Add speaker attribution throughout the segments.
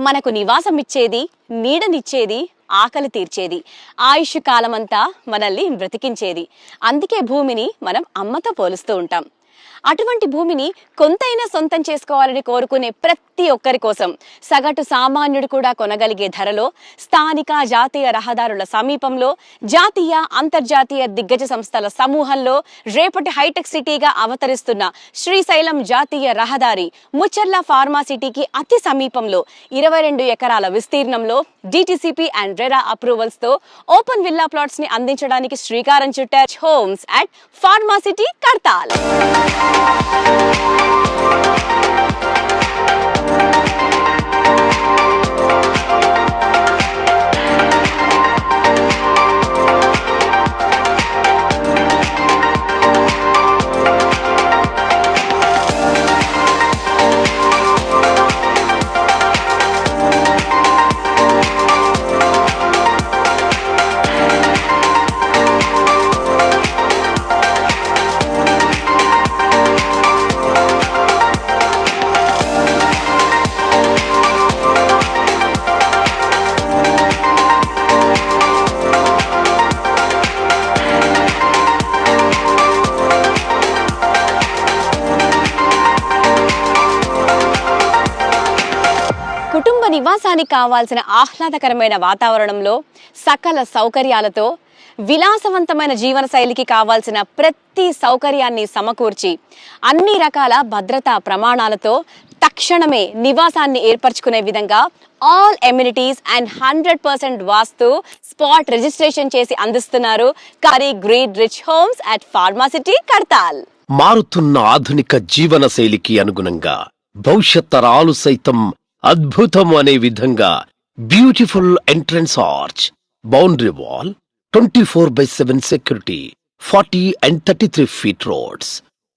Speaker 1: మనకు నివాసం ఇచ్చేది, నీడనిచ్చేది, ఆకలి తీర్చేది, ఆయుష్ కాలమంతా మనల్ని బ్రతికించేది. అందుకే భూమిని మనం అమ్మతో పోలుస్తూ ఉంటాం. అటువంటి భూమిని కొంతైనా సొంతం చేసుకోవాలని కోరుకునే ప్రతి ఒక్కరి కోసం సగటు సామాన్యుడు కూడా కొనగలిగే ధరలో స్థానిక జాతీయ రహదారుల సమీపంలో జాతీయ అంతర్జాతీయ దిగ్గజ సంస్థల సమూహంలో రేపటి హైటెక్ సిటీగా అవతరిస్తున్న శ్రీశైలం జాతీయ రహదారి ముచ్చర్ల ఫార్మాసిటీకి అతి సమీపంలో 22 ఎకరాల విస్తీర్ణంలో డిటిసిపి అండ్ రెరా అప్రూవల్స్ తో ఓపెన్ విల్లా ప్లాట్స్ ని అందించడానికి శ్రీకారం చుట్టారు హోమ్స్ అట్ ఫార్మాసిటీ కడతాల్. కుటుంబ నివాసానికి కావాల్సిన ఆహ్లాదకరమైన వాతావరణంలో సకల సౌకర్యాలతో విలాసవంతమైన జీవన శైలికి కావాల్సిన ప్రతి సౌకర్యాన్ని సమకూర్చి అన్ని రకాల భద్రతా ప్రమాణాలతో తక్షణమే నివాసాన్ని ఏర్పరచుకునే విధంగా all amenities and 100% vastu spot registration చేసి అందిస్తున్నారు కారీ గ్రీడ్ rich homes at Pharma City Kadthal.
Speaker 2: మారుతున్న ఆధునిక జీవన శైలికి అనుగుణంగా భవిష్యత్ తరాలు సైతం అద్భుతం అనే విధంగా beautiful entrance arch, boundary wall, 24/7 security, 40 and 33 feet roads,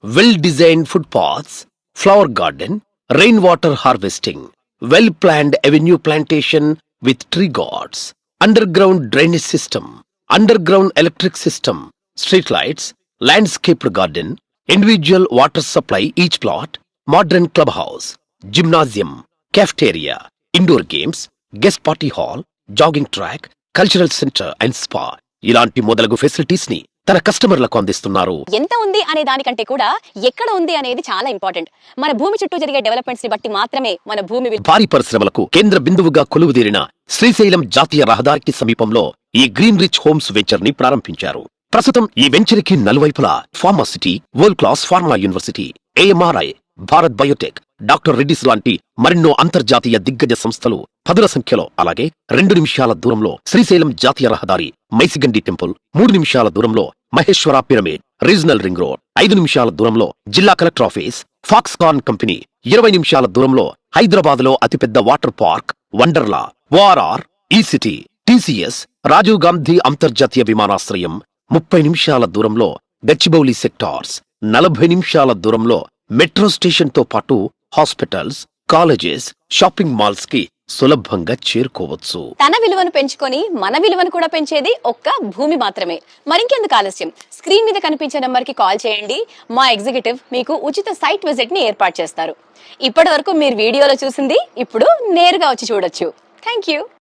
Speaker 2: well designed foot paths, flower garden, rain water harvesting, well planned avenue plantation with tree guards, under ground drainage system, under ground electric system, street lights, landscaped garden, individual water supply each plot, modern club house, gymnasium, cafeteria, indoor games, guest party hall, jogging track, cultural center and spa ఇలాంటి మొదలగు facilities ని తన కస్టమర్లకు అందిస్తున్నారు.
Speaker 1: ఎంత ఉంది అనే దానికంటే కూడా ఎక్కడ ఉంది అనేది చాలా ఇంపార్టెంట్. మన భూమి చుట్టూ జరిగే డెవలప్మెంట్స్ ని బట్టి మాత్రమే మన భూమి
Speaker 2: భారీ పరిశ్రమలకు కేంద్ర బిందువుగా కొలువుదీరిన శ్రీశైలం జాతీయ రహదారికి సమీపంలో ఈ గ్రీన్ రిచ్ హోమ్స్ వెంచర్ ని ప్రారంభించారు. ప్రస్తుతం ఈ వెంచర్ కి నలువైపులా Pharma City, world class pharma university, AMRI, Bharat Biotech, doctor Reddy's లాంటి మరెన్నో అంతర్జాతీయ దిగ్గజ సంస్థలు పదుల సంఖ్యలో, అలాగే 2 నిమిషాల దూరంలో శ్రీశైలం జాతీయ రహదారి, మైసిగండి టెంపుల్, 3 నిమిషాల దూరంలో Maheshwara pyramid, regional ring road, 5 నిమిషాల దూరంలో జిల్లా కలెక్టర్ ఆఫీస్, ఫాక్స్కాన్ కంపెనీ, 20 నిమిషాల దూరంలో హైదరాబాద్ లో అతిపెద్ద water park Wonderla, ORR, E City, TCS, Rajiv Gandhi అంతర్జాతీయ విమానాశ్రయం, 30 నిమిషాల దూరంలో గచ్చిబౌలి సెక్టార్స్, 40 నిమిషాల దూరంలో మెట్రో స్టేషన్ తో పాటు హాస్పిటల్స్, కాలేజెస్, షాపింగ్ మాల్స్ కి సులభంగా చేరుకోవచ్చు.
Speaker 1: తన విలువను పెంచుకొని మన విలువను కూడా పెంచేది ఒక్క భూమి మాత్రమే. మరింకెందుకు ఆలస్యం, స్క్రీన్ మీద కనిపించే నంబర్ కి కాల్ చేయండి. మా ఎగ్జిక్యూటివ్ మీకు ఉచిత సైట్ విజిట్ ని ఏర్పాటు చేస్తారు. ఇప్పటి వరకు మీరు వీడియోలో చూసింది ఇప్పుడు నేరుగా వచ్చి చూడొచ్చు. Thank you.